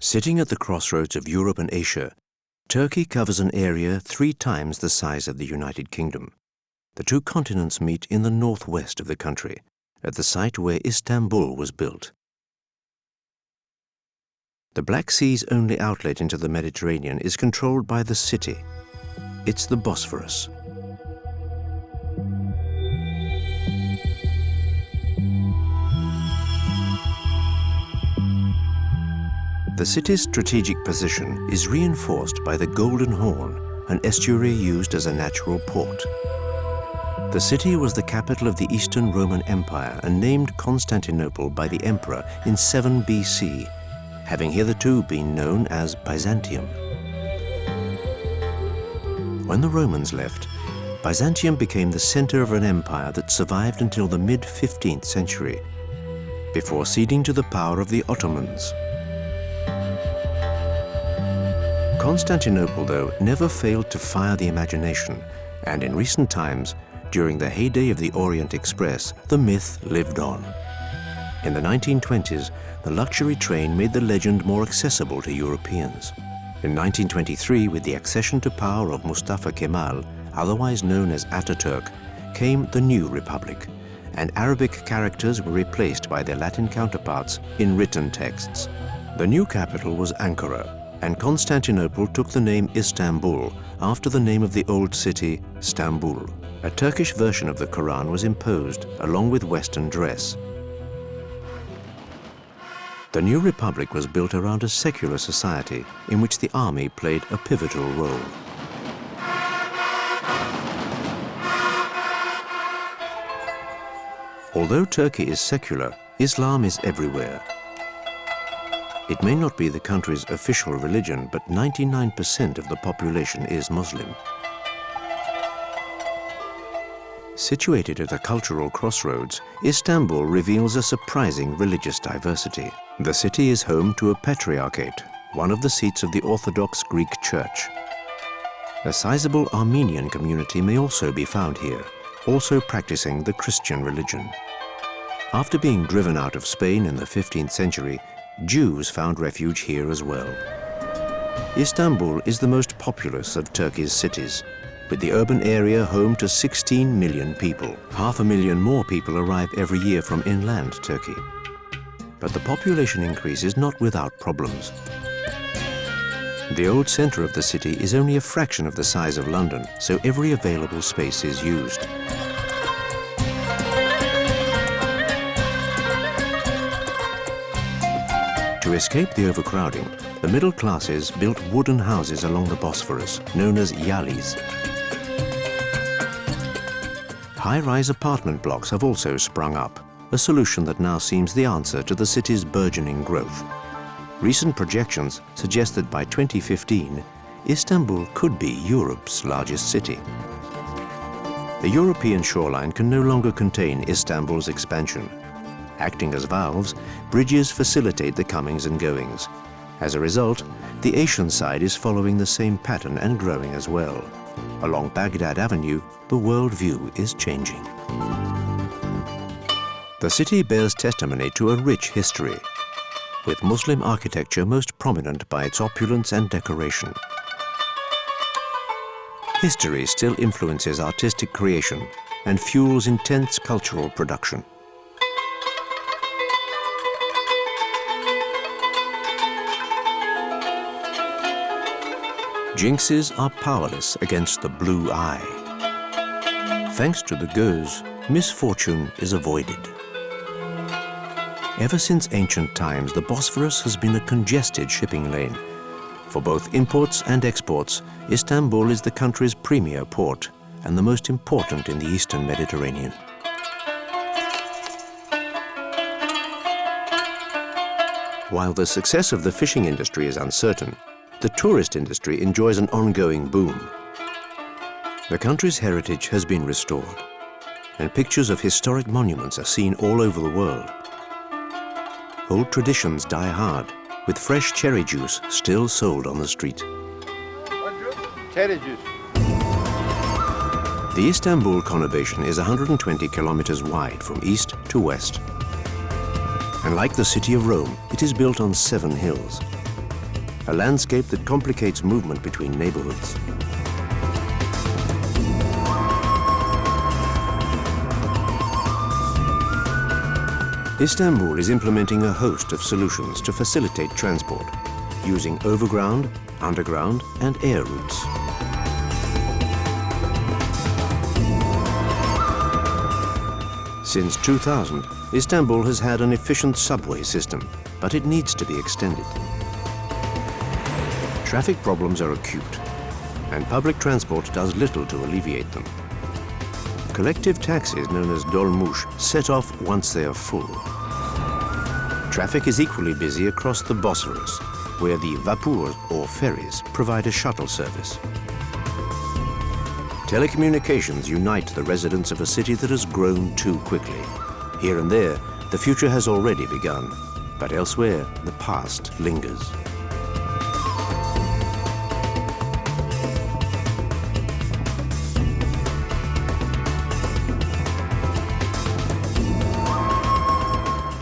Sitting at the crossroads of Europe and Asia, Turkey covers an area 3 times the size of the United Kingdom. The 2 continents meet in the northwest of the country, at the site where Istanbul was built. The Black Sea's only outlet into the Mediterranean is controlled by the city. It's the Bosphorus. The city's strategic position is reinforced by the Golden Horn, an estuary used as a natural port. The city was the capital of the Eastern Roman Empire and named Constantinople by the emperor in 7 BC, having hitherto been known as Byzantium. When the Romans left, Byzantium became the center of an empire that survived until the mid-15th century, before ceding to the power of the Ottomans. Constantinople, though, never failed to fire the imagination, and in recent times, during the heyday of the Orient Express, the myth lived on. In the 1920s, the luxury train made the legend more accessible to Europeans. In 1923, with the accession to power of Mustafa Kemal, otherwise known as Ataturk, came the new republic, and Arabic characters were replaced by their Latin counterparts in written texts. The new capital was Ankara, and Constantinople took the name Istanbul after the name of the old city, Stambul. A Turkish version of the Quran was imposed along with Western dress. The new republic was built around a secular society in which the army played a pivotal role. Although Turkey is secular, Islam is everywhere. It may not be the country's official religion, but 99% of the population is Muslim. Situated at a cultural crossroads, Istanbul reveals a surprising religious diversity. The city is home to a patriarchate, one of the seats of the Orthodox Greek Church. A sizable Armenian community may also be found here, also practicing the Christian religion. After being driven out of Spain in the 15th century, Jews found refuge here as well. Istanbul is the most populous of Turkey's cities, with the urban area home to 16 million people. 500,000 more people arrive every year from inland Turkey. But the population increase is not without problems. The old center of the city is only a fraction of the size of London, so every available space is used. To escape the overcrowding, the middle classes built wooden houses along the Bosphorus, known as yalis. High-rise apartment blocks have also sprung up, a solution that now seems the answer to the city's burgeoning growth. Recent projections suggest that by 2015, Istanbul could be Europe's largest city. The European shoreline can no longer contain Istanbul's expansion. Acting as valves, bridges facilitate the comings and goings. As a result, the Asian side is following the same pattern and growing as well. Along Baghdad Avenue, the world view is changing. The city bears testimony to a rich history, with Muslim architecture most prominent by its opulence and decoration. History still influences artistic creation and fuels intense cultural production. Jinxes are powerless against the blue eye. Thanks to the Göz, misfortune is avoided. Ever since ancient times, the Bosphorus has been a congested shipping lane. For both imports and exports, Istanbul is the country's premier port and the most important in the Eastern Mediterranean. While the success of the fishing industry is uncertain, the tourist industry enjoys an ongoing boom. The country's heritage has been restored, and pictures of historic monuments are seen all over the world. Old traditions die hard, with fresh cherry juice still sold on the street. Cherry juice. The Istanbul conurbation is 120 kilometers wide from east to west. And like the city of Rome, it is built on 7 hills. a landscape that complicates movement between neighborhoods. Istanbul is implementing a host of solutions to facilitate transport, using overground, underground, and air routes. Since 2000, Istanbul has had an efficient subway system, but it needs to be extended. Traffic problems are acute, and public transport does little to alleviate them. Collective taxis known as Dolmabahce set off once they are full. Traffic is equally busy across the Bosphorus, where the vapurs or ferries provide a shuttle service. Telecommunications unite the residents of a city that has grown too quickly. Here and there, the future has already begun, but elsewhere, the past lingers.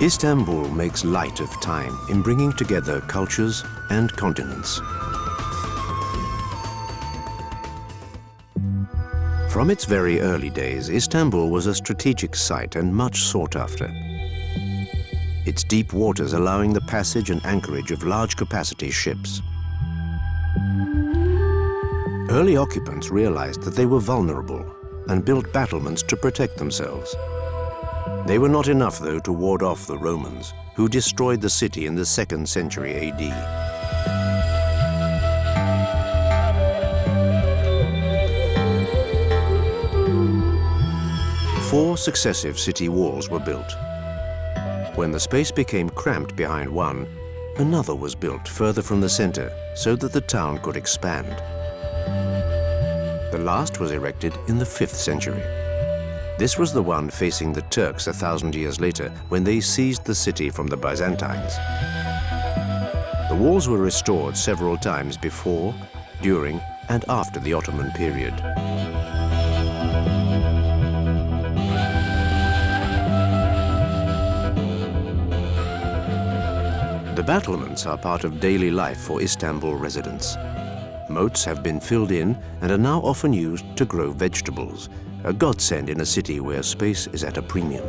Istanbul makes light of time in bringing together cultures and continents. From its very early days, Istanbul was a strategic site and much sought after. Its deep waters allowing the passage and anchorage of large-capacity ships. Early occupants realized that they were vulnerable and built battlements to protect themselves. They were not enough, though, to ward off the Romans, who destroyed the city in the 2nd century AD. Four successive city walls were built. When the space became cramped behind one, another was built further from the center so that the town could expand. The last was erected in the 5th century. This was the one facing the Turks 1,000 years later when they seized the city from the Byzantines. The walls were restored several times before, during, and after the Ottoman period. The battlements are part of daily life for Istanbul residents. Moats have been filled in and are now often used to grow vegetables, a godsend in a city where space is at a premium.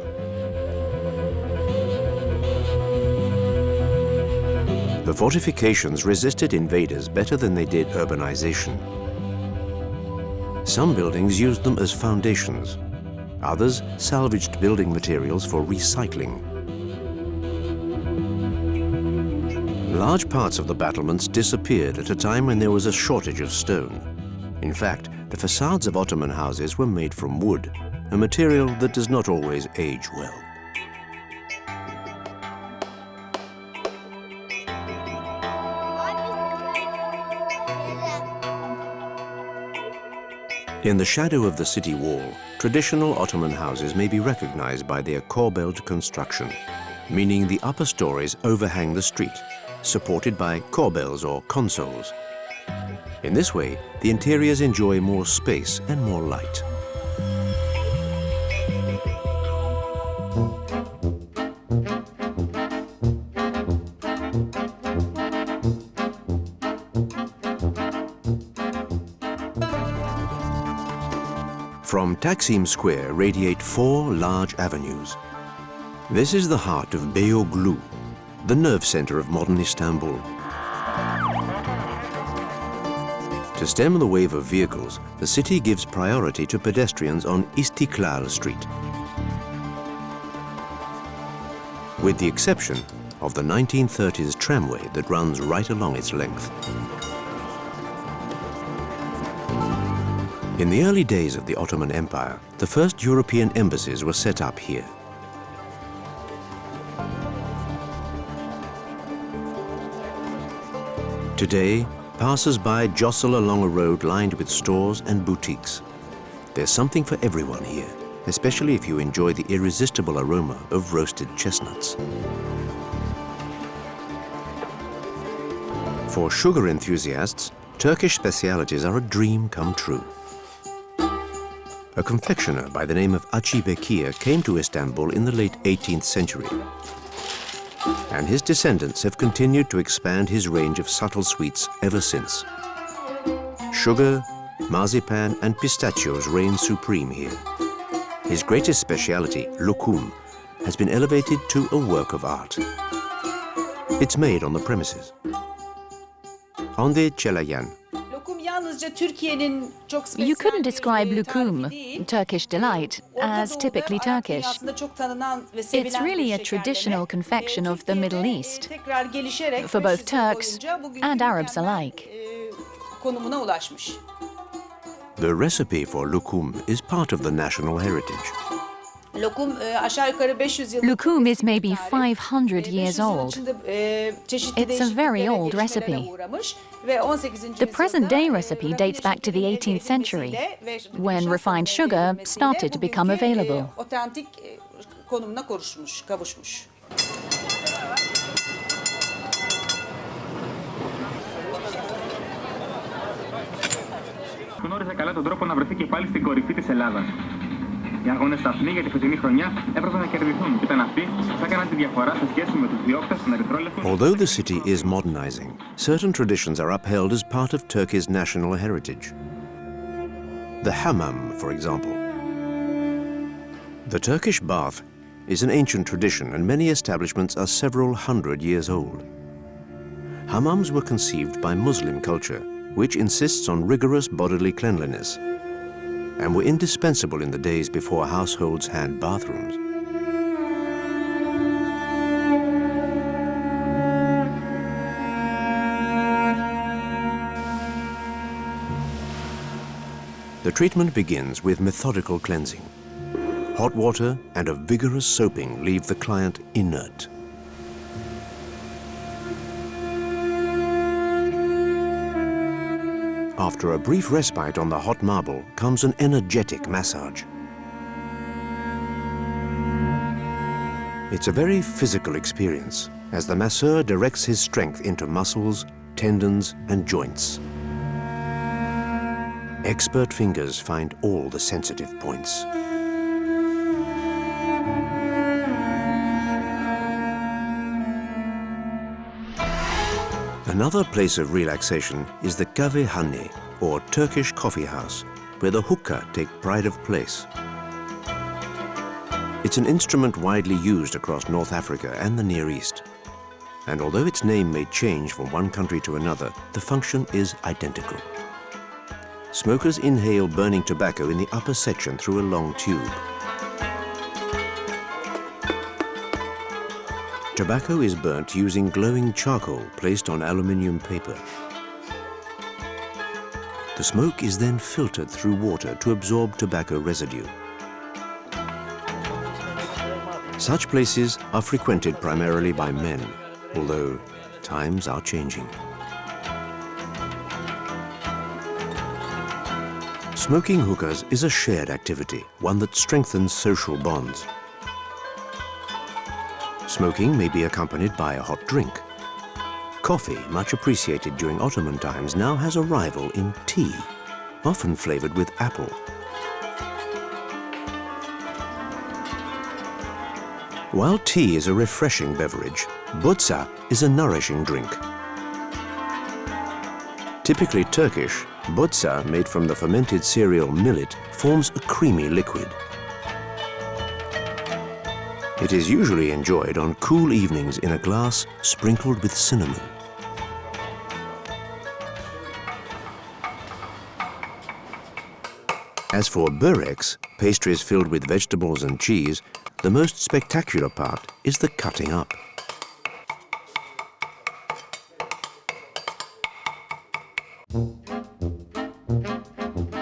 The fortifications resisted invaders better than they did urbanization. Some buildings used them as foundations. Others salvaged building materials for recycling. Large parts of the battlements disappeared at a time when there was a shortage of stone. In fact, the facades of Ottoman houses were made from wood, a material that does not always age well. In the shadow of the city wall, traditional Ottoman houses may be recognized by their corbelled construction, meaning the upper stories overhang the street, supported by corbels or consoles. In this way, the interiors enjoy more space and more light. From Taksim Square radiate 4 large avenues. This is the heart of Beyoğlu, the nerve center of modern Istanbul. To stem the wave of vehicles, the city gives priority to pedestrians on Istiklal Street, with the exception of the 1930s tramway that runs right along its length. In the early days of the Ottoman Empire, the first European embassies were set up here. Today, passers-by jostle along a road lined with stores and boutiques. There's something for everyone here, especially if you enjoy the irresistible aroma of roasted chestnuts. For sugar enthusiasts, Turkish specialities are a dream come true. A confectioner by the name of Achi Bekir came to Istanbul in the late 18th century. And his descendants have continued to expand his range of subtle sweets ever since. Sugar, marzipan and pistachios reign supreme here. His greatest speciality, lokum, has been elevated to a work of art. It's made on the premises. Onde Çelayan. You couldn't describe lokum, Turkish delight, as typically Turkish. It's really a traditional confection of the Middle East, for both Turks and Arabs alike. The recipe for lokum is part of the national heritage. Lokum is maybe 500 years old. It's a very old recipe. The present-day recipe dates back to the 18th century, when refined sugar started to become available. Γνώριζε καλά τον τρόπο να βρεθεί και πάλι στην κορυφή της Ελλάδας. Οι αγώνες σταθμοί για τη φετινή χρονιά έπρεπε να κερδιθούν και ήταν αυτοί που θα έκαναν τη διαφορά σε σχέση με τους διώκτες των ερυθρόλευκων. Although the city is modernizing, certain traditions are upheld as part of Turkey's national heritage. The hammam, for example. The Turkish bath is an ancient tradition and many establishments are several hundred years old. Hammams were conceived by Muslim culture, which insists on rigorous bodily cleanliness, and were indispensable in the days before households had bathrooms. The treatment begins with methodical cleansing. Hot water and a vigorous soaping leave the client inert. After a brief respite on the hot marble comes an energetic massage. It's a very physical experience as the masseur directs his strength into muscles, tendons and joints. Expert fingers find all the sensitive points. Another place of relaxation is the kahvehane, or Turkish coffee house, where the hookah take pride of place. It's an instrument widely used across North Africa and the Near East. And although its name may change from one country to another, the function is identical. Smokers inhale burning tobacco in the upper section through a long tube. Tobacco is burnt using glowing charcoal placed on aluminium paper. The smoke is then filtered through water to absorb tobacco residue. Such places are frequented primarily by men, although times are changing. Smoking hookahs is a shared activity, one that strengthens social bonds. Smoking may be accompanied by a hot drink. Coffee, much appreciated during Ottoman times, now has a rival in tea, often flavored with apple. While tea is a refreshing beverage, butsa is a nourishing drink. Typically Turkish, butsa, made from the fermented cereal millet, forms a creamy liquid. It is usually enjoyed on cool evenings in a glass sprinkled with cinnamon. As for böreks, pastries filled with vegetables and cheese, the most spectacular part is the cutting up.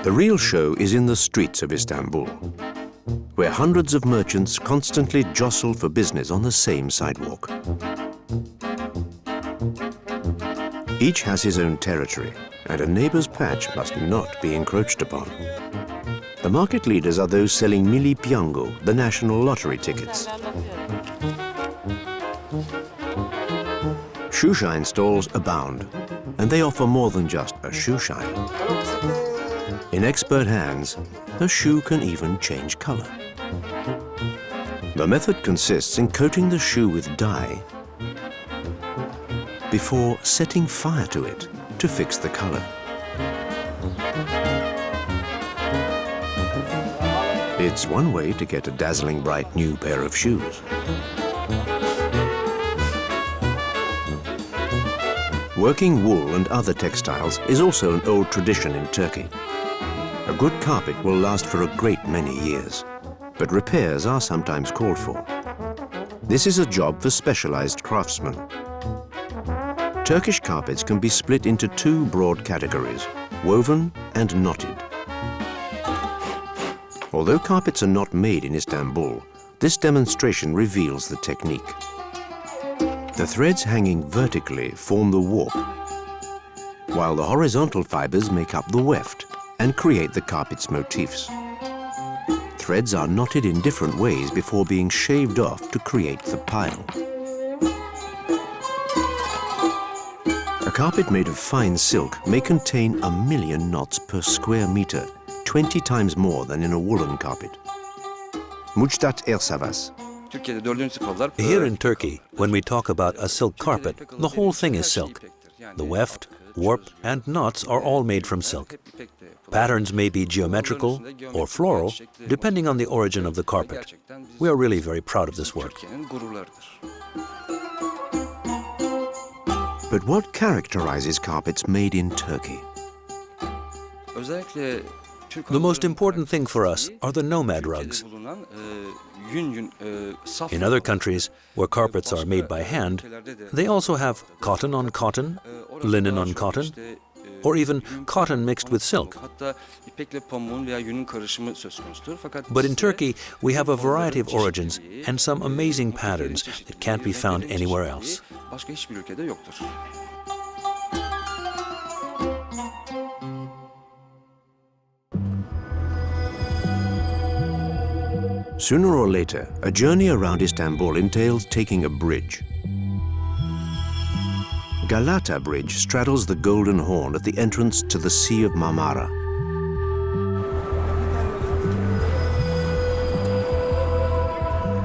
The real show is in the streets of Istanbul, where hundreds of merchants constantly jostle for business on the same sidewalk. Each has his own territory, and a neighbor's patch must not be encroached upon. The market leaders are those selling Milli Piyango, the national lottery tickets. Shoeshine stalls abound, and they offer more than just a shoeshine. In expert hands, a shoe can even change color. The method consists in coating the shoe with dye before setting fire to it to fix the color. It's one way to get a dazzling bright new pair of shoes. Working wool and other textiles is also an old tradition in Turkey. A good carpet will last for a great many years, but repairs are sometimes called for. This is a job for specialized craftsmen. Turkish carpets can be split into two broad categories, woven and knotted. Although carpets are not made in Istanbul, this demonstration reveals the technique. The threads hanging vertically form the warp, while the horizontal fibers make up the weft and create the carpet's motifs. Threads are knotted in different ways before being shaved off to create the pile. A carpet made of fine silk may contain 1 million knots per square meter, 20 times more than in a woolen carpet. Muctat Ersavas. Here in Turkey, when we talk about a silk carpet, the whole thing is silk. The weft, warp and knots are all made from silk. Patterns may be geometrical or floral, depending on the origin of the carpet. We are really very proud of this work. But what characterizes carpets made in Turkey? The most important thing for us are the nomad rugs. In other countries, where carpets are made by hand, they also have cotton on cotton, linen on cotton, or even cotton mixed with silk. But in Turkey, we have a variety of origins and some amazing patterns that can't be found anywhere else. Sooner or later, a journey around Istanbul entails taking a bridge. Galata Bridge straddles the Golden Horn at the entrance to the Sea of Marmara.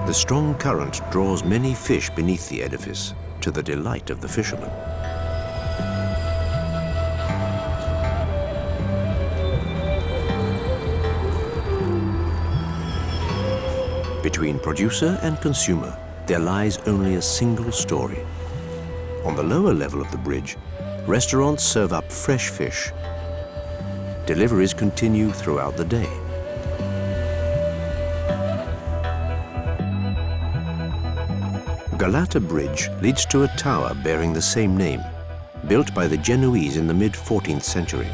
The strong current draws many fish beneath the edifice, to the delight of the fishermen. Between producer and consumer, there lies only a single story. On the lower level of the bridge, restaurants serve up fresh fish. Deliveries continue throughout the day. Galata Bridge leads to a tower bearing the same name, built by the Genoese in the mid-14th century.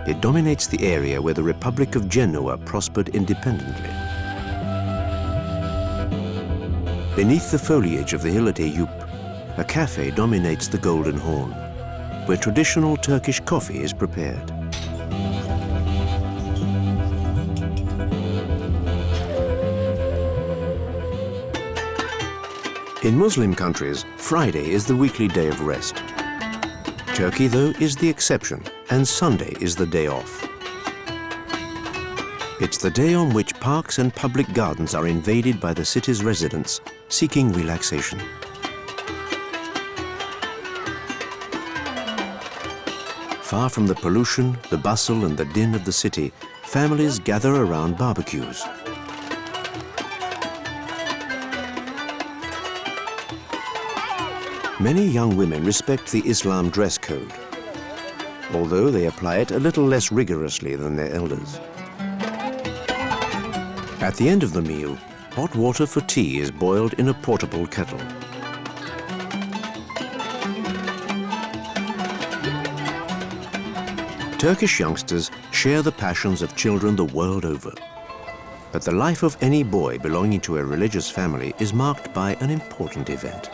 It dominates the area where the Republic of Genoa prospered independently. Beneath the foliage of the hill at Eyüp, a cafe dominates the Golden Horn, where traditional Turkish coffee is prepared. In Muslim countries, Friday is the weekly day of rest. Turkey, though, is the exception, and Sunday is the day off. It's the day on which parks and public gardens are invaded by the city's residents seeking relaxation. Far from the pollution, the bustle and the din of the city, families gather around barbecues. Many young women respect the Islam dress code, although they apply it a little less rigorously than their elders. At the end of the meal, hot water for tea is boiled in a portable kettle. Turkish youngsters share the passions of children the world over. But the life of any boy belonging to a religious family is marked by an important event.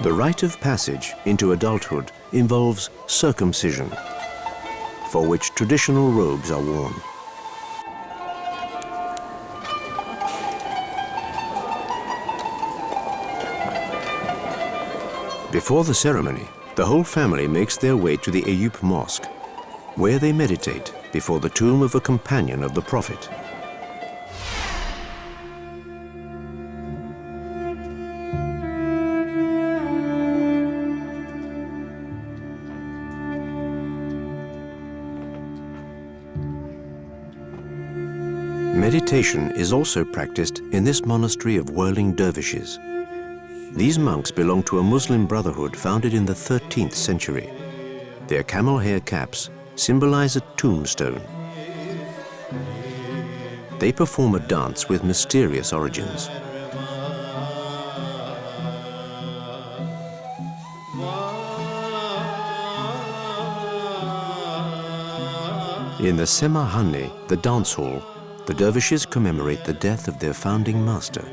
The rite of passage into adulthood involves circumcision, for which traditional robes are worn. Before the ceremony, the whole family makes their way to the Eyüp Mosque, where they meditate before the tomb of a companion of the Prophet. Meditation is also practiced in this monastery of Whirling dervishes. These monks belong to a Muslim brotherhood founded in the 13th century. Their camel hair caps symbolize a tombstone. They perform a dance with mysterious origins. In the Semahane, the dance hall, the dervishes commemorate the death of their founding master,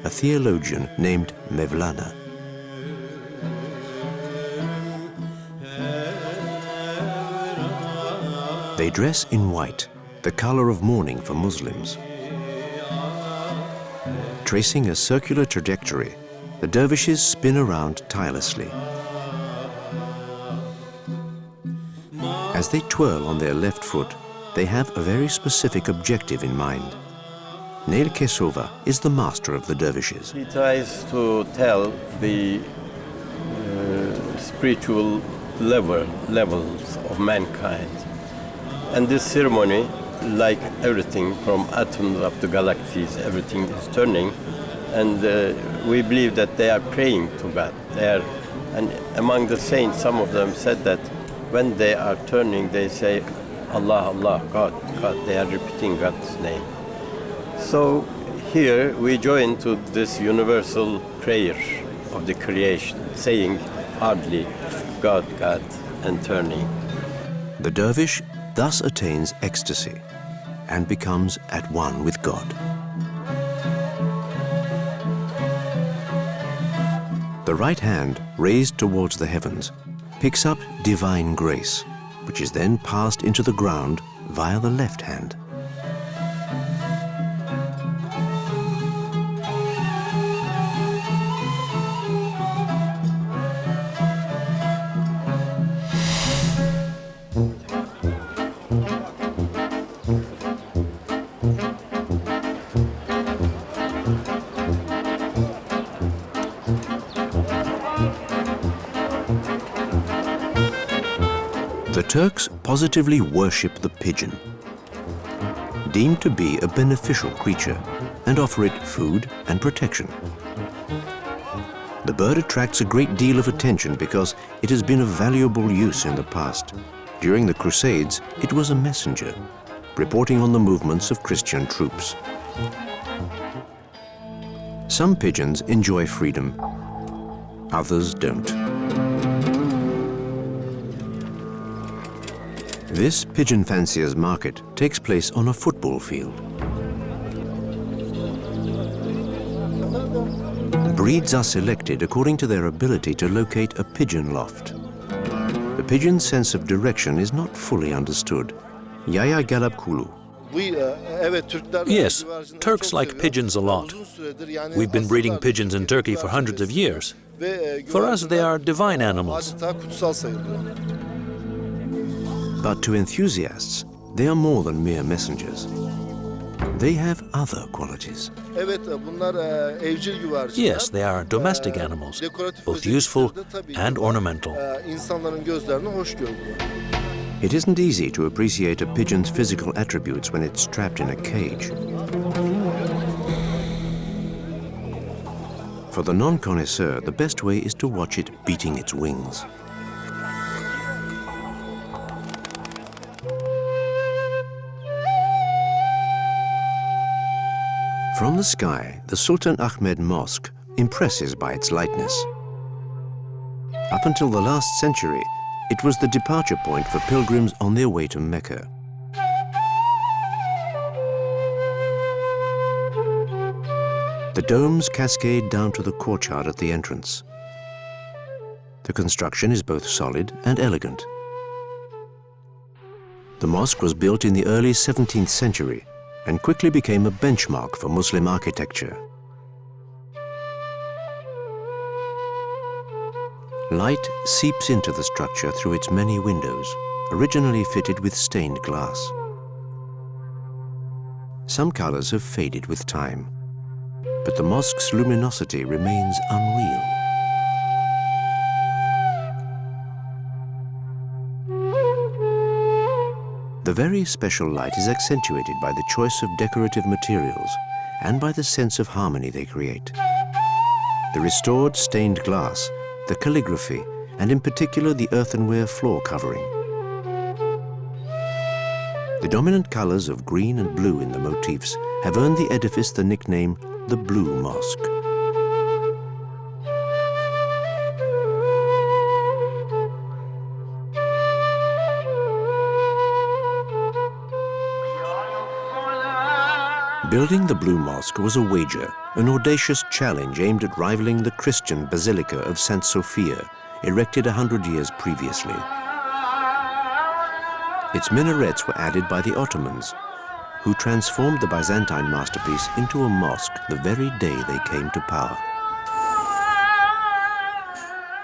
a theologian named Mevlana. They dress in white, the color of mourning for Muslims. Tracing a circular trajectory, the dervishes spin around tirelessly. As they twirl on their left foot, they have a very specific objective in mind. Nail Kesova is the master of the dervishes. He tries to tell the spiritual levels of mankind. And this ceremony, like everything from atoms up to galaxies, everything is turning. And we believe that they are praying to God. And among the saints, some of them said that when they are turning, they say, Allah, Allah, God, God. They are repeating God's name. So here we join to this universal prayer of the creation, saying hardly, God, God, and turning. The dervish thus attains ecstasy and becomes at one with God. The right hand, raised towards the heavens, picks up divine grace, which is then passed into the ground via the left hand. The Turks positively worship the pigeon, deemed to be a beneficial creature, and offer it food and protection. The bird attracts a great deal of attention because it has been of valuable use in the past. During the Crusades, it was a messenger, reporting on the movements of Christian troops. Some pigeons enjoy freedom, others don't. This pigeon fancier's market takes place on a football field. Breeds are selected according to their ability to locate a pigeon loft. The pigeon's sense of direction is not fully understood. Yaya Galapkulu. Yes, Turks like pigeons a lot. We've been breeding pigeons in Turkey for hundreds of years. For us, they are divine animals. But to enthusiasts, they are more than mere messengers. They have other qualities. Yes, they are domestic animals, both useful and ornamental. It isn't easy to appreciate a pigeon's physical attributes when it's trapped in a cage. For the non-connoisseur, the best way is to watch it beating its wings. From the sky, the Sultan Ahmed Mosque impresses by its lightness. Up until the last century, it was the departure point for pilgrims on their way to Mecca. The domes cascade down to the courtyard at the entrance. The construction is both solid and elegant. The mosque was built in the early 17th century and quickly became a benchmark for Muslim architecture. Light seeps into the structure through its many windows, originally fitted with stained glass. Some colors have faded with time, but the mosque's luminosity remains unreal. The very special light is accentuated by the choice of decorative materials and by the sense of harmony they create. The restored stained glass, the calligraphy, and in particular the earthenware floor covering. The dominant colors of green and blue in the motifs have earned the edifice the nickname the Blue Mosque. Building the Blue Mosque was a wager, an audacious challenge aimed at rivaling the Christian Basilica of St. Sophia, erected 100 years previously. Its minarets were added by the Ottomans, who transformed the Byzantine masterpiece into a mosque the very day they came to power.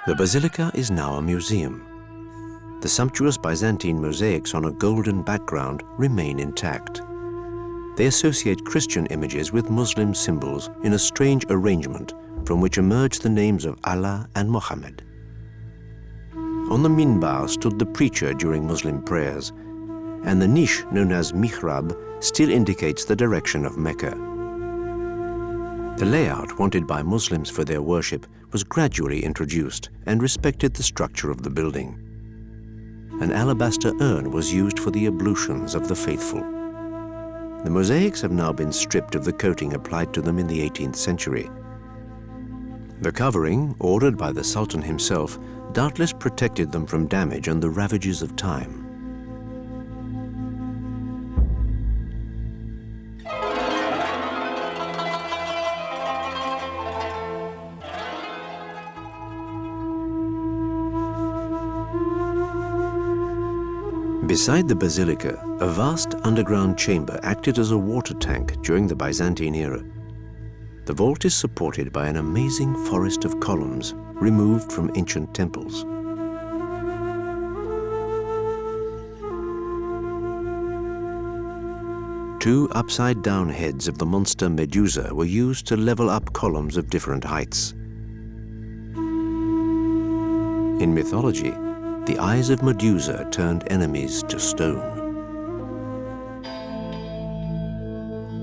The basilica is now a museum. The sumptuous Byzantine mosaics on a golden background remain intact. They associate Christian images with Muslim symbols in a strange arrangement from which emerge the names of Allah and Muhammad. On the minbar stood the preacher during Muslim prayers, and the niche known as mihrab still indicates the direction of Mecca. The layout wanted by Muslims for their worship was gradually introduced and respected the structure of the building. An alabaster urn was used for the ablutions of the faithful. The mosaics have now been stripped of the coating applied to them in the 18th century. The covering, ordered by the Sultan himself, doubtless protected them from damage and the ravages of time. Beside the basilica, a vast underground chamber acted as a water tank during the Byzantine era. The vault is supported by an amazing forest of columns removed from ancient temples. Two upside-down heads of the monster Medusa were used to level up columns of different heights. In mythology, the eyes of Medusa turned enemies to stone.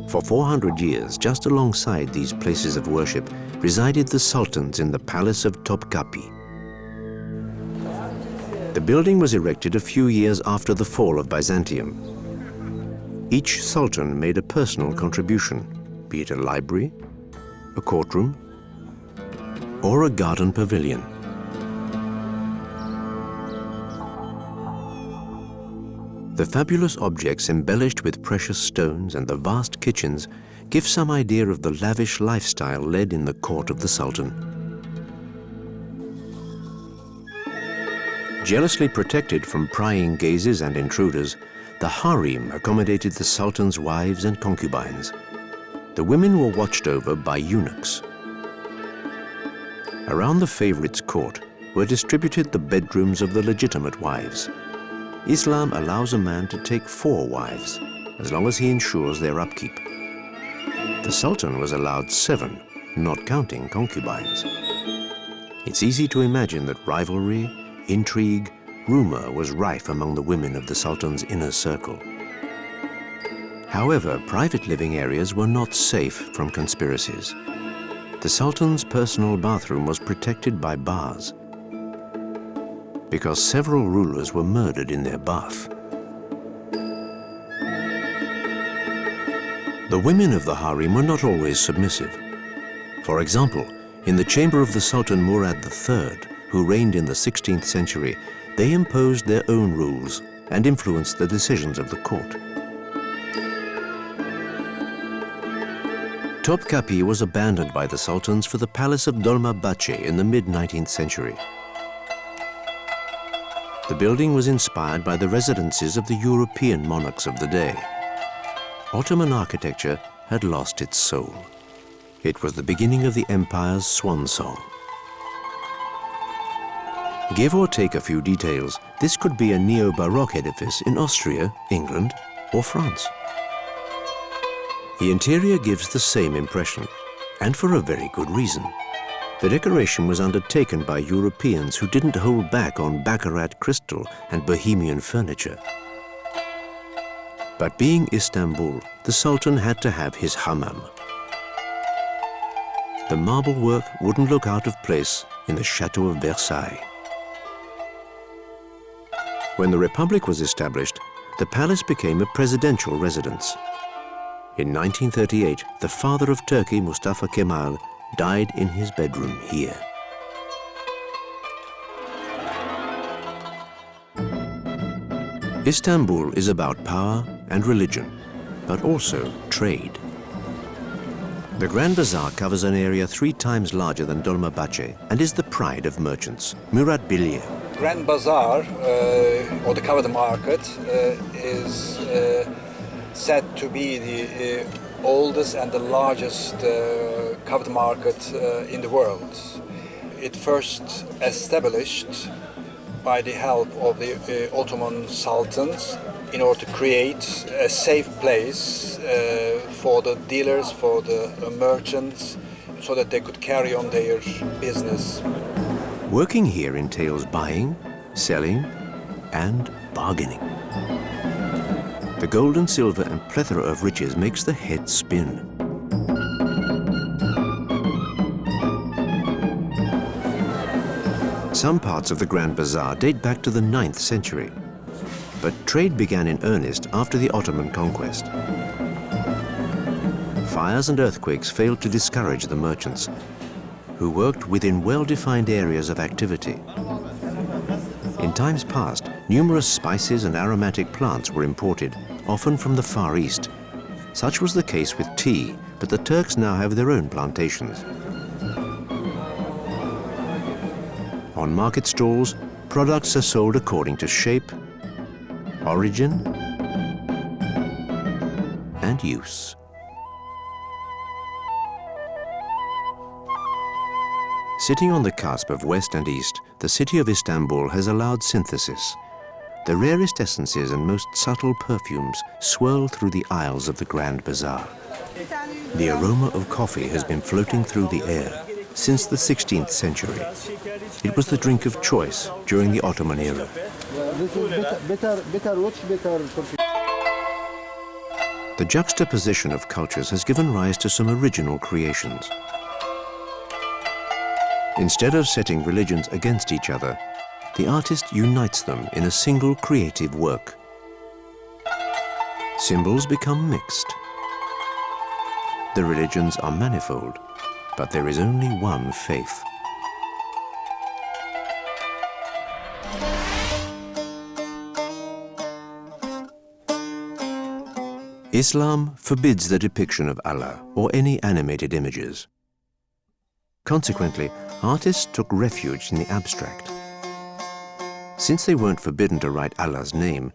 For 400 years, just alongside these places of worship, resided the sultans in the palace of Topkapi. The building was erected a few years after the fall of Byzantium. Each sultan made a personal contribution, be it a library, a courtroom, or a garden pavilion. The fabulous objects embellished with precious stones and the vast kitchens give some idea of the lavish lifestyle led in the court of the Sultan. Jealously protected from prying gazes and intruders, the harem accommodated the Sultan's wives and concubines. The women were watched over by eunuchs. Around the favorite's court were distributed the bedrooms of the legitimate wives. Islam allows a man to take 4 wives, as long as he ensures their upkeep. The Sultan was allowed 7, not counting concubines. It's easy to imagine that rivalry, intrigue, rumor was rife among the women of the Sultan's inner circle. However, private living areas were not safe from conspiracies. The Sultan's personal bathroom was protected by bars, because several rulers were murdered in their bath. The women of the harem were not always submissive. For example, in the chamber of the Sultan Murad III, who reigned in the 16th century, they imposed their own rules and influenced the decisions of the court. Topkapi was abandoned by the sultans for the palace of Dolmabahce in the mid-19th century. The building was inspired by the residences of the European monarchs of the day. Ottoman architecture had lost its soul. It was the beginning of the empire's swan song. Give or take a few details, this could be a neo-Baroque edifice in Austria, England, or France. The interior gives the same impression, and for a very good reason. The decoration was undertaken by Europeans who didn't hold back on baccarat crystal and bohemian furniture. But being Istanbul, the Sultan had to have his hammam. The marble work wouldn't look out of place in the Chateau of Versailles. When the Republic was established, the palace became a presidential residence. In 1938, the father of Turkey, Mustafa Kemal, died in his bedroom here. Istanbul is about power and religion, but also trade. The Grand Bazaar covers an area 3 times larger than Dolmabahce and is the pride of merchants. Murat Bilye. Grand Bazaar, or the covered market, is said to be the oldest and the largest covered market in the world. It first established by the help of the Ottoman Sultans in order to create a safe place for the dealers, for the merchants, so that they could carry on their business. Working here entails buying, selling, and bargaining. The gold and silver and plethora of riches makes the head spin. Some parts of the Grand Bazaar date back to the 9th century, but trade began in earnest after the Ottoman conquest. Fires and earthquakes failed to discourage the merchants, who worked within well-defined areas of activity. In times past, numerous spices and aromatic plants were imported, often from the Far East. Such was the case with tea, but the Turks now have their own plantations. On market stalls, products are sold according to shape, origin, and use. Sitting on the cusp of West and East, the city of Istanbul has allowed synthesis. The rarest essences and most subtle perfumes swirl through the aisles of the Grand Bazaar. The aroma of coffee has been floating through the air since the 16th century. It was the drink of choice during the Ottoman era. The juxtaposition of cultures has given rise to some original creations. Instead of setting religions against each other, the artist unites them in a single creative work. Symbols become mixed. The religions are manifold, but there is only one faith. Islam forbids the depiction of Allah or any animated images. Consequently, artists took refuge in the abstract. Since they weren't forbidden to write Allah's name,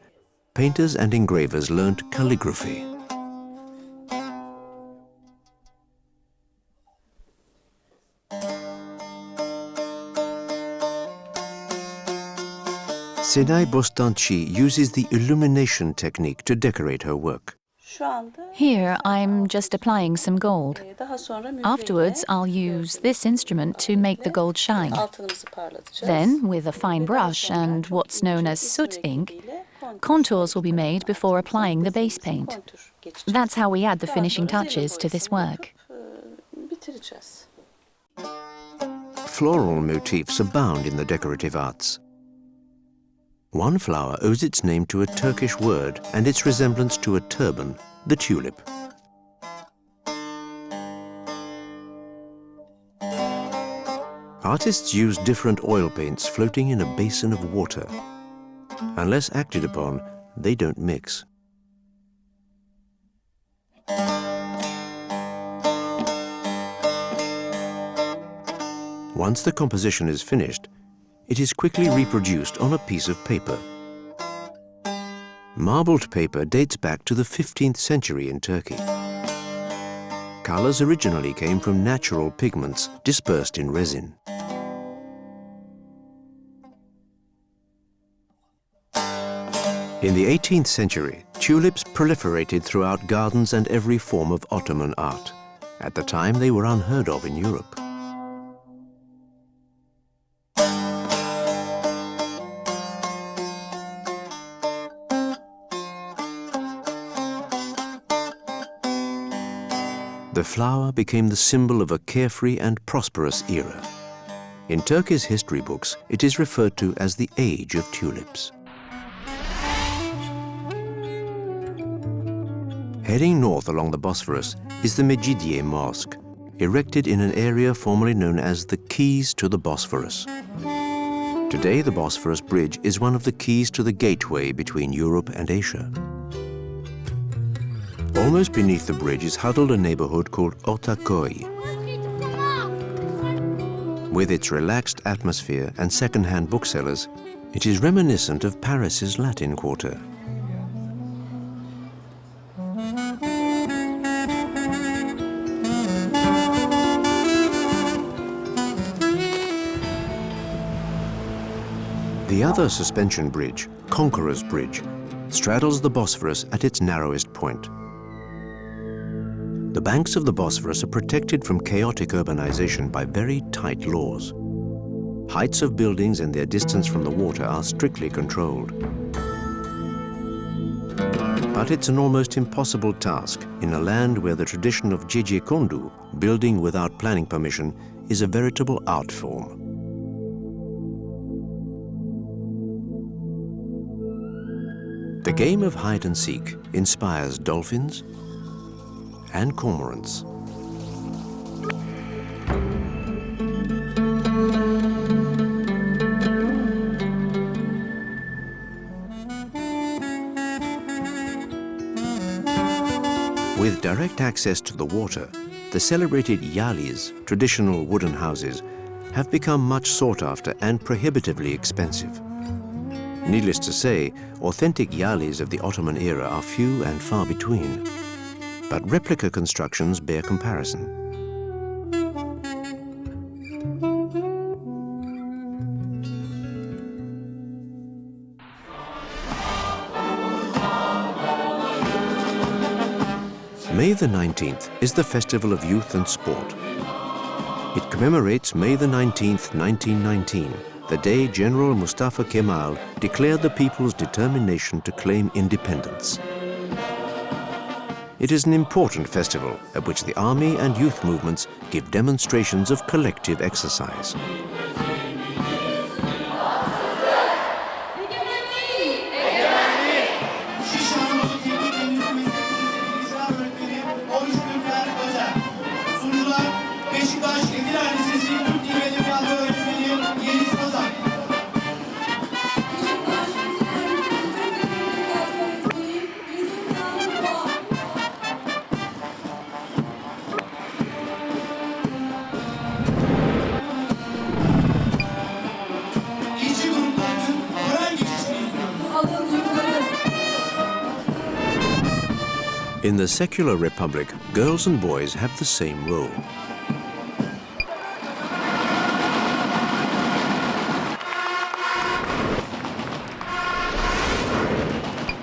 painters and engravers learnt calligraphy. Senay Bostanchi uses the illumination technique to decorate her work. Here, I'm just applying some gold. Afterwards, I'll use this instrument to make the gold shine. Then, with a fine brush and what's known as soot ink, contours will be made before applying the base paint. That's how we add the finishing touches to this work. Floral motifs abound in the decorative arts. One flower owes its name to a Turkish word and its resemblance to a turban, the tulip. Artists use different oil paints floating in a basin of water. Unless acted upon, they don't mix. Once the composition is finished, it is quickly reproduced on a piece of paper. Marbled paper dates back to the 15th century in Turkey. Colors originally came from natural pigments dispersed in resin. In the 18th century, tulips proliferated throughout gardens and every form of Ottoman art. At the time, they were unheard of in Europe. The flower became the symbol of a carefree and prosperous era. In Turkey's history books, it is referred to as the Age of Tulips. Heading north along the Bosphorus is the Mecidiye Mosque, erected in an area formerly known as the Keys to the Bosphorus. Today, the Bosphorus Bridge is one of the keys to the gateway between Europe and Asia. Almost beneath the bridge is huddled a neighborhood called Ortaköy. With its relaxed atmosphere and second-hand booksellers, it is reminiscent of Paris's Latin Quarter. The other suspension bridge, Conqueror's Bridge, straddles the Bosphorus at its narrowest point. The banks of the Bosphorus are protected from chaotic urbanization by very tight laws. Heights of buildings and their distance from the water are strictly controlled. But it's an almost impossible task in a land where the tradition of gecekondu, building without planning permission, is a veritable art form. The game of hide and seek inspires dolphins and cormorants. With direct access to the water, the celebrated yalis, traditional wooden houses, have become much sought after and prohibitively expensive. Needless to say, authentic yalis of the Ottoman era are few and far between. But replica constructions bear comparison. May the 19th is the festival of youth and sport. It commemorates May the 19th, 1919, the day General Mustafa Kemal declared the people's determination to claim independence. It is an important festival at which the army and youth movements give demonstrations of collective exercise. In the secular republic, girls and boys have the same role.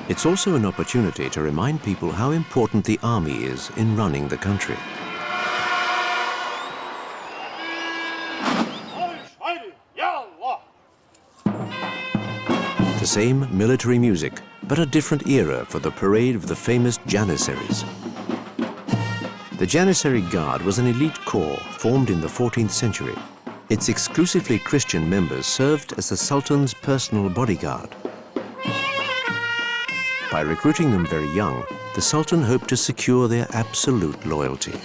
It's also an opportunity to remind people how important the army is in running the country. The same military music, but a different era for the parade of the famous Janissaries. The Janissary Guard was an elite corps formed in the 14th century. Its exclusively Christian members served as the Sultan's personal bodyguard. By recruiting them very young, the Sultan hoped to secure their absolute loyalty.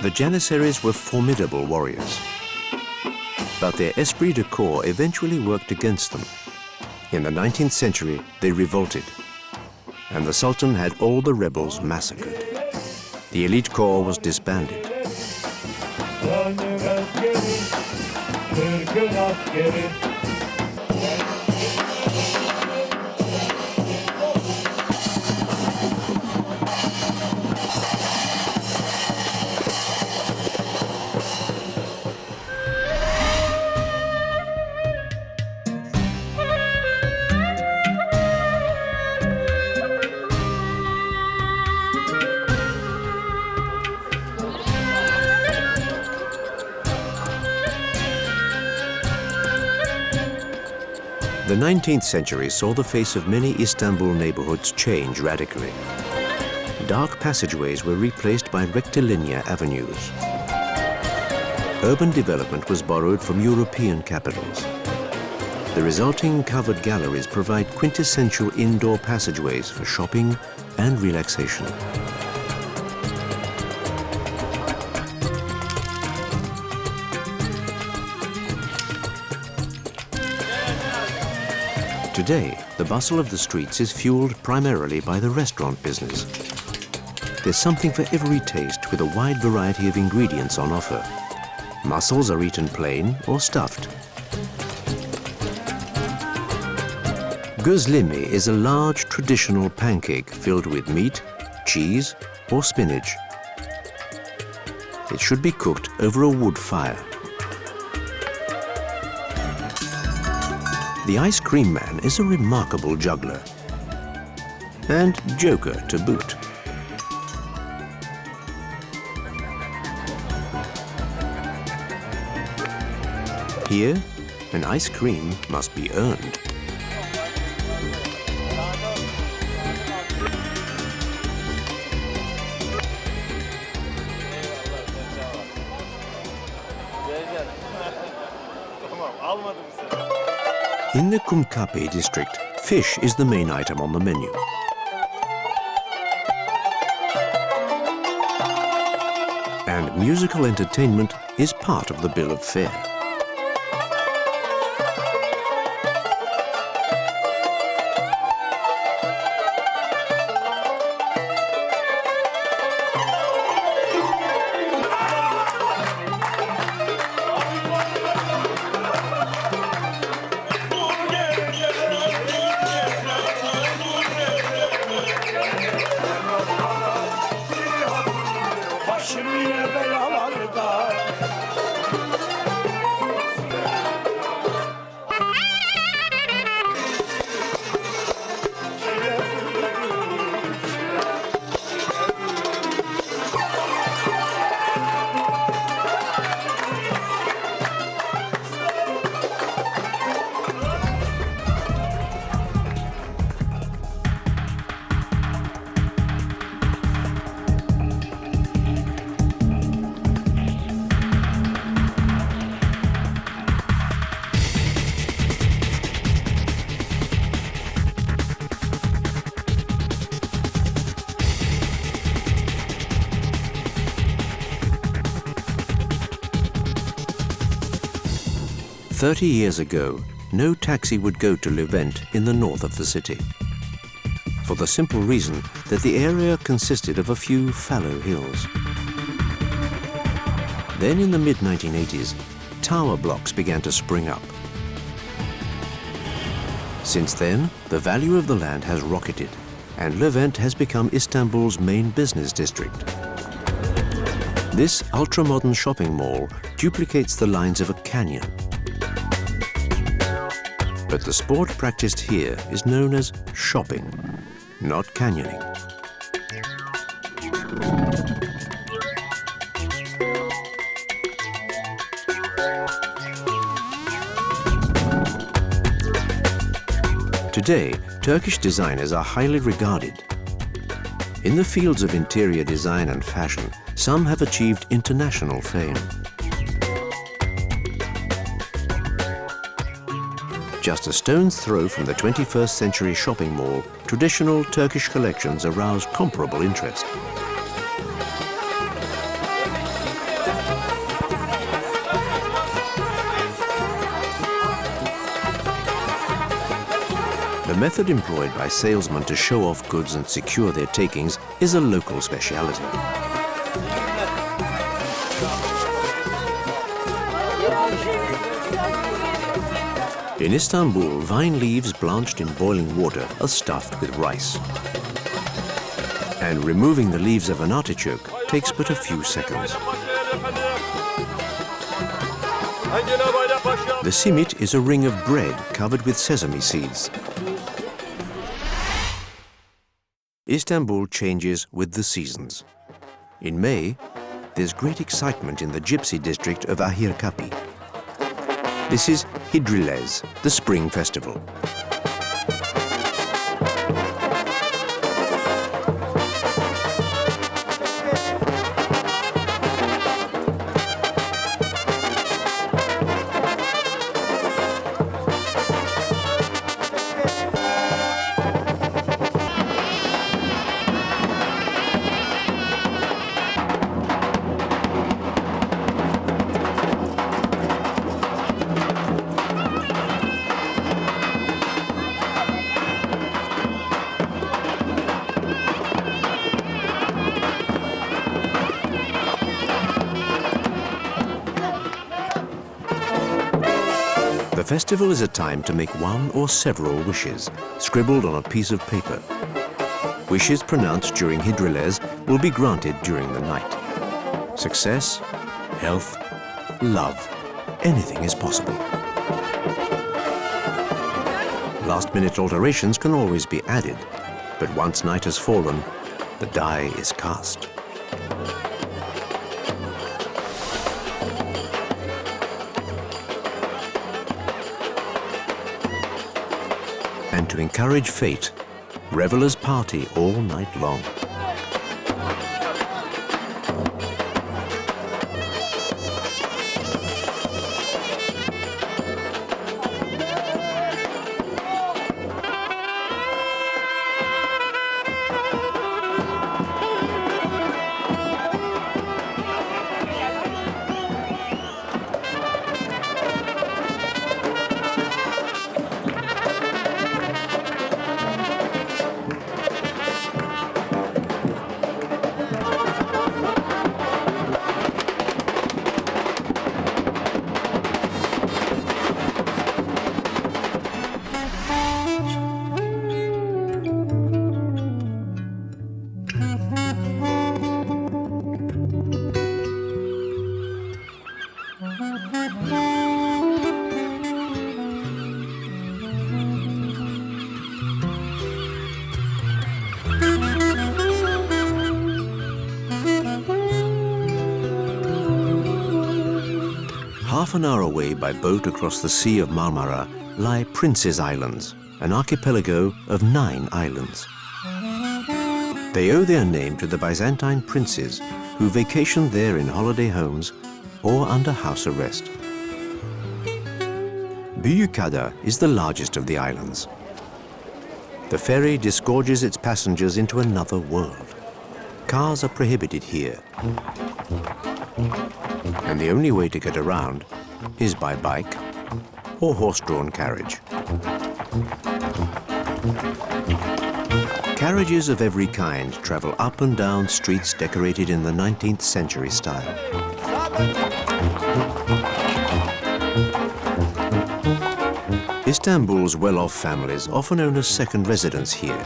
The Janissaries were formidable warriors, but their esprit de corps eventually worked against them. In the 19th century, they revolted, and the Sultan had all the rebels massacred. The elite corps was disbanded. The 19th century saw the face of many Istanbul neighborhoods change radically. Dark passageways were replaced by rectilinear avenues. Urban development was borrowed from European capitals. The resulting covered galleries provide quintessential indoor passageways for shopping and relaxation. Today, the bustle of the streets is fueled primarily by the restaurant business. There's something for every taste with a wide variety of ingredients on offer. Mussels are eaten plain or stuffed. Gözleme is a large traditional pancake filled with meat, cheese or spinach. It should be cooked over a wood fire. The ice cream man is a remarkable juggler and joker to boot. Here, an ice cream must be earned. In the Kumkapi district, fish is the main item on the menu. And musical entertainment is part of the bill of fare. "30 years ago, no taxi would go to Levent in the north of the city, for the simple reason that the area consisted of a few fallow hills. Then in the mid-1980s, tower blocks began to spring up. Since then, the value of the land has rocketed, and Levent has become Istanbul's main business district. This ultra-modern shopping mall duplicates the lines of a canyon. But the sport practiced here is known as shopping, not canyoning. Today, Turkish designers are highly regarded. In the fields of interior design and fashion, some have achieved international fame. Just a stone's throw from the 21st century shopping mall, traditional Turkish collections arouse comparable interest. The method employed by salesmen to show off goods and secure their takings is a local speciality. In Istanbul, vine leaves blanched in boiling water are stuffed with rice. And removing the leaves of an artichoke takes but a few seconds. The simit is a ring of bread covered with sesame seeds. Istanbul changes with the seasons. In May, there's great excitement in the gypsy district of Ahirkapi. This is Hidriles, the spring festival. The festival is a time to make one or several wishes, scribbled on a piece of paper. Wishes pronounced during Hidriles will be granted during the night. Success, health, love, anything is possible. Last-minute alterations can always be added, but once night has fallen, the die is cast. And to encourage fate, revelers party all night long. Half an hour away by boat across the Sea of Marmara lie Prince's Islands, an archipelago of 9 islands. They owe their name to the Byzantine princes who vacationed there in holiday homes or under house arrest. Büyükada is the largest of the islands. The ferry disgorges its passengers into another world. Cars are prohibited here, and the only way to get around is by bike or horse-drawn carriage. Carriages of every kind travel up and down streets decorated in the 19th century style. Istanbul's well-off families often own a second residence here.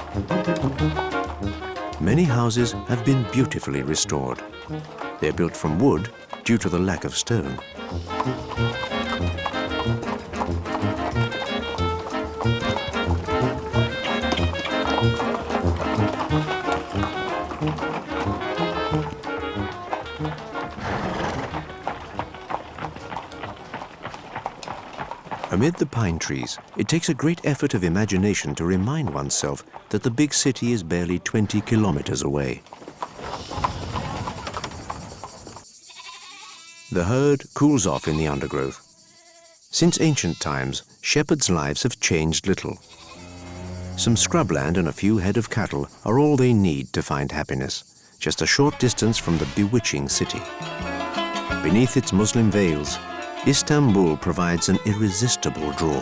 Many houses have been beautifully restored. They're built from wood due to the lack of stone. Amid the pine trees, it takes a great effort of imagination to remind oneself that the big city is barely 20 kilometers away. The herd cools off in the undergrowth. Since ancient times, shepherds' lives have changed little. Some scrubland and a few head of cattle are all they need to find happiness, just a short distance from the bewitching city. Beneath its Muslim veils, Istanbul provides an irresistible draw.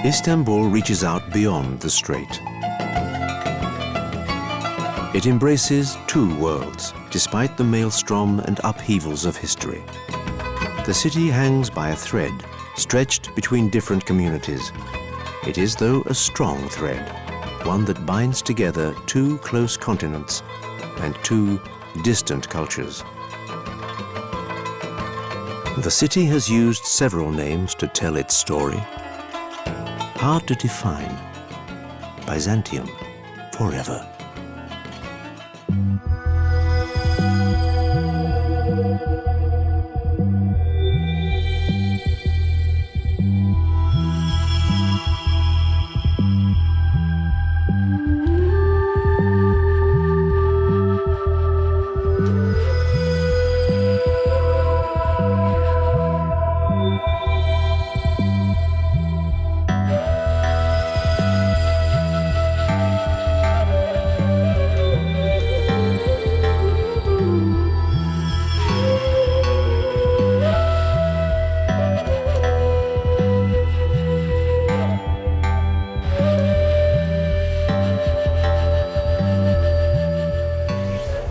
Istanbul reaches out beyond the strait. It embraces 2 worlds, despite the maelstrom and upheavals of history. The city hangs by a thread, stretched between different communities. It is, though, a strong thread, one that binds together 2 close continents and 2 distant cultures. The city has used several names to tell its story. Hard to define. Byzantium, forever.